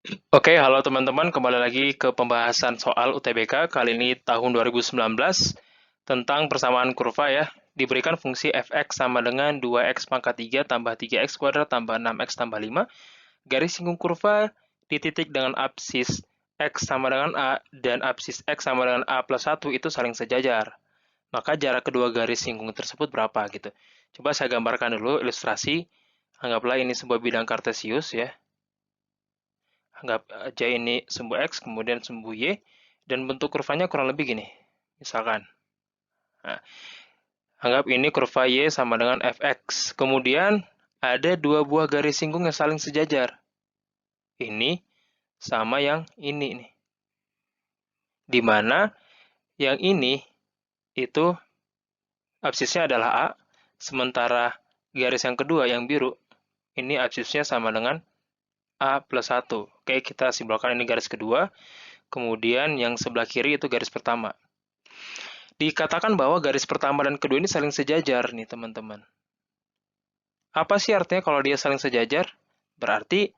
Oke, halo teman-teman, kembali lagi ke pembahasan soal UTBK, kali ini tahun 2019, tentang persamaan kurva ya. Diberikan fungsi fx sama dengan 2x pangkat 3 tambah 3x kuadrat tambah 6x tambah 5. Garis singgung kurva di titik dengan absis x sama dengan a, dan absis x sama dengan a plus 1 itu saling sejajar. Maka jarak kedua garis singgung tersebut berapa gitu. Coba saya gambarkan dulu ilustrasi. Anggaplah ini sebuah bidang kartesius ya. Anggap aja ini sumbu X, kemudian sumbu Y, dan bentuk kurvanya kurang lebih gini. Misalkan, nah, anggap ini kurva Y sama dengan Fx. Kemudian, ada dua buah garis singgung yang saling sejajar. Ini sama yang ini nih. Di mana yang ini itu absisnya adalah A, sementara garis yang kedua yang biru, ini absisnya sama dengan A plus 1. Oke, kita simbolkan ini garis kedua, kemudian yang sebelah kiri itu garis pertama. Dikatakan bahwa garis pertama dan kedua ini saling sejajar nih teman-teman. Apa sih artinya kalau dia saling sejajar? Berarti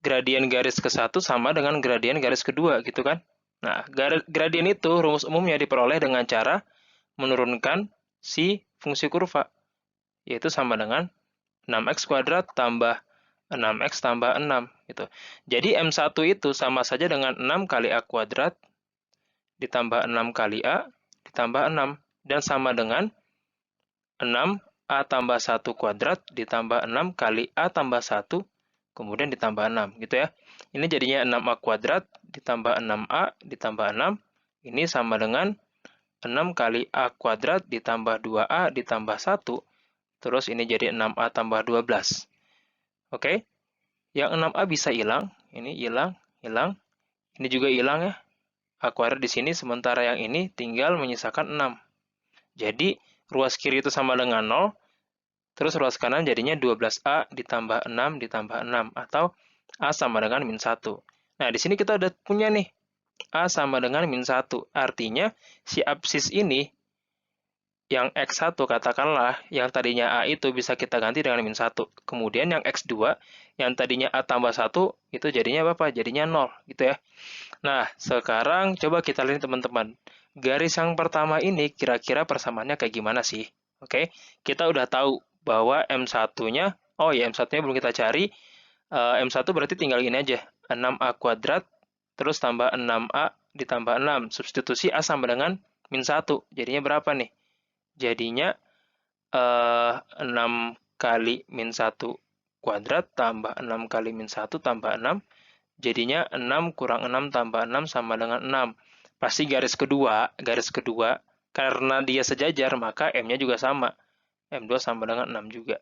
gradien garis ke satu sama dengan gradien garis kedua gitu kan. Nah, gradien itu rumus umumnya diperoleh dengan cara menurunkan si fungsi kurva, yaitu sama dengan 6x kuadrat tambah 6x tambah 6 gitu. Jadi M1 itu sama saja dengan 6 kali A kuadrat ditambah 6 kali A ditambah 6 dan sama dengan 6A tambah 1 kuadrat ditambah 6 kali A tambah 1 kemudian ditambah 6 gitu ya. Ini jadinya 6A kuadrat ditambah 6A ditambah 6 ini sama dengan 6 kali A kuadrat ditambah 2A ditambah 1 terus ini jadi 6A tambah 12. Oke, yang 6A bisa hilang, ini hilang, hilang, ini juga hilang ya. A kuadrat di sini sementara yang ini tinggal menyisakan 6. Jadi ruas kiri itu sama dengan 0. Terus ruas kanan jadinya 12A ditambah 6 ditambah 6 atau A sama dengan min 1. Nah, di sini kita udah punya nih A sama dengan min 1. Artinya si absis ini yang X1 katakanlah yang tadinya A itu bisa kita ganti dengan min 1. Kemudian yang X2 yang tadinya A tambah 1 itu jadinya apa? Jadinya 0 gitu ya. Nah, sekarang coba kita lihat teman-teman. Garis yang pertama ini kira-kira persamaannya kayak gimana sih? Oke, kita udah tahu bahwa M1-nya, oh ya M1-nya belum kita cari. M1 berarti tinggal ini aja, 6A kuadrat, terus tambah 6A ditambah 6. Substitusi A sama dengan min 1. Jadinya berapa nih? Jadinya 6 kali min 1 kuadrat tambah 6 kali min 1 tambah 6 jadinya 6 kurang 6 tambah 6 sama dengan 6. Pasti garis kedua, karena dia sejajar, maka M-nya juga sama. M2 sama dengan 6 juga.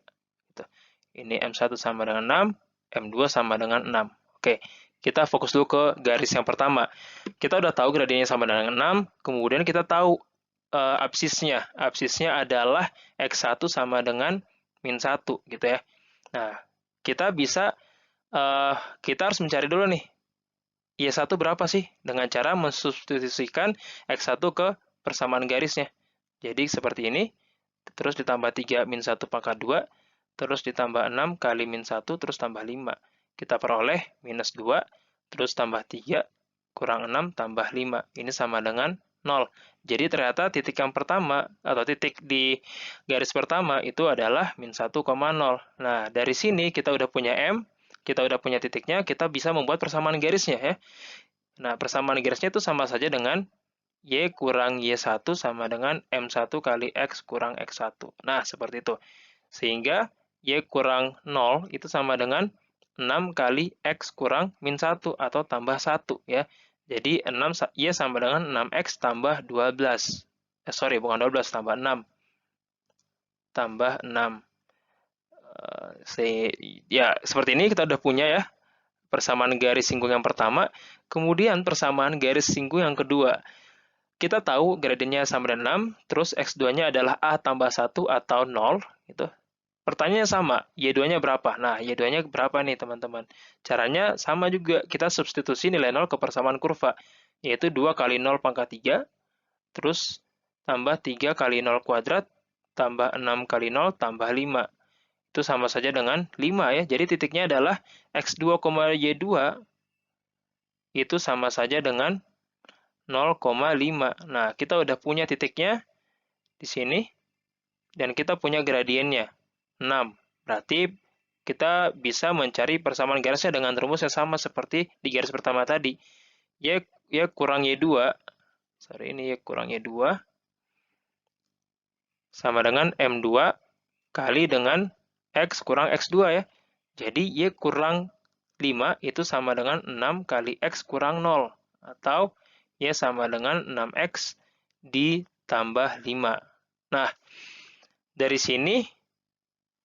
Gitu. Ini M1 sama dengan 6, M2 sama dengan 6. Oke, kita fokus dulu ke garis yang pertama. Kita udah tahu gradiennya sama dengan 6, kemudian kita tahu absisnya. Absisnya adalah X1 sama dengan min 1, gitu ya. Nah, kita bisa, kita harus mencari dulu nih, Y1 berapa sih? Dengan cara mensubstitusikan X1 ke persamaan garisnya. Jadi seperti ini, terus ditambah 3 min 1 pangkat 2, terus ditambah 6 kali min 1, terus tambah 5. Kita peroleh minus 2, terus tambah 3, kurang 6, tambah 5. Ini sama dengan 0. Jadi ternyata titik yang pertama, atau titik di garis pertama itu adalah min 1,0. Nah, dari sini kita udah punya M, kita udah punya titiknya, kita bisa membuat persamaan garisnya ya. Nah, persamaan garisnya itu sama saja dengan Y kurang Y1 sama dengan M1 kali X kurang X1. Nah, seperti itu. Sehingga Y kurang 0 itu sama dengan 6 kali X kurang min 1 atau tambah 1 ya. Jadi 6 Y sama dengan 6X tambah 12. Sorry, bukan 12, tambah 6. Tambah 6. Ya, seperti ini kita udah punya ya persamaan garis singgung yang pertama, kemudian persamaan garis singgung yang kedua. Kita tahu gradiennya sama dengan 6, terus X2-nya adalah A tambah 1 atau 0, gitu. Pertanyaannya sama, Y2-nya berapa? Nah, Y2-nya berapa nih, teman-teman? Caranya sama juga, kita substitusi nilai 0 ke persamaan kurva, yaitu 2 kali 0 pangkat 3, terus tambah 3 kali 0 kuadrat, tambah 6 kali 0, tambah 5. Itu sama saja dengan 5 ya, jadi titiknya adalah X2, Y2 itu sama saja dengan 0,5. Nah, kita udah punya titiknya di sini, dan kita punya gradiennya, 6. Berarti kita bisa mencari persamaan garisnya dengan rumus yang sama seperti di garis pertama tadi. Y kurang Y2, ini Y kurang Y2, sama dengan M2 kali dengan X kurang X2 ya. Jadi Y kurang 5 itu sama dengan 6 kali X kurang 0. Atau Y sama dengan 6X ditambah 5. Nah, dari sini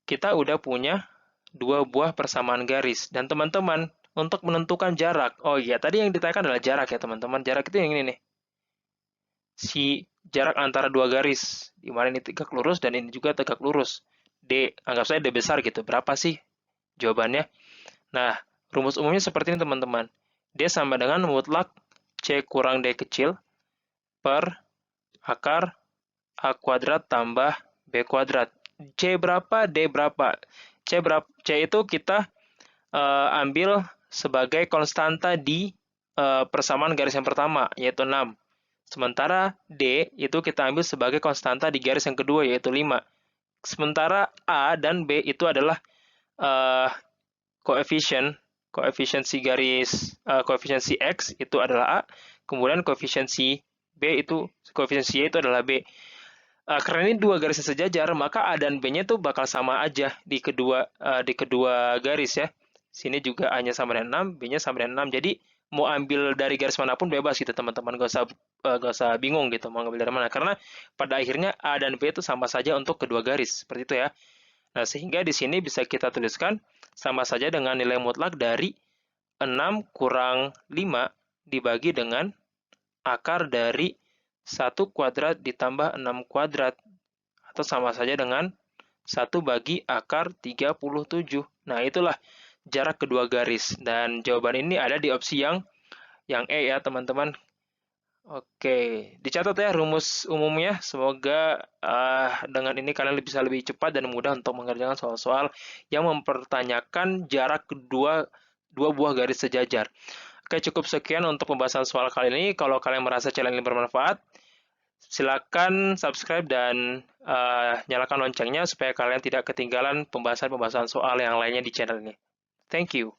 kita udah punya dua buah persamaan garis. Dan teman-teman, untuk menentukan jarak, oh iya, tadi yang ditanyakan adalah jarak ya teman-teman. Jarak itu yang ini nih. Si jarak antara dua garis, di mana ini tegak lurus dan ini juga tegak lurus. D, anggap saja D besar gitu. Berapa sih jawabannya? Nah, rumus umumnya seperti ini teman-teman. D sama dengan mutlak C kurang D kecil per akar A kuadrat tambah B kuadrat. C berapa? D berapa? C itu kita ambil sebagai konstanta di persamaan garis yang pertama, yaitu 6. Sementara D itu kita ambil sebagai konstanta di garis yang kedua, yaitu 5. Sementara A dan B itu adalah koefisiensi X itu adalah A, kemudian koefisiensi B itu, koefisiensi Y itu adalah B. Karena ini dua garis yang sejajar, maka A dan B-nya itu bakal sama aja di kedua garis ya. Sini juga A-nya sama dengan 6, B-nya sama dengan 6. Jadi mau ambil dari garis manapun bebas gitu teman-teman, gak usah bingung gitu mau ngambil dari mana. Karena pada akhirnya A dan B itu sama saja untuk kedua garis, seperti itu ya. Nah, sehingga di sini bisa kita tuliskan sama saja dengan nilai mutlak dari 6 kurang 5 dibagi dengan akar dari 1 kuadrat ditambah 6 kuadrat, atau sama saja dengan 1 bagi akar 37. Nah, itulah jarak kedua garis. Dan jawaban ini ada di opsi yang E ya, teman-teman. Oke, dicatat ya rumus umumnya. Semoga dengan ini kalian bisa lebih cepat dan mudah untuk mengerjakan soal-soal yang mempertanyakan jarak dua buah garis sejajar. Oke, cukup sekian untuk pembahasan soal kali ini. Kalau kalian merasa channel ini bermanfaat, silakan subscribe dan nyalakan loncengnya supaya kalian tidak ketinggalan pembahasan-pembahasan soal yang lainnya di channel ini. Thank you.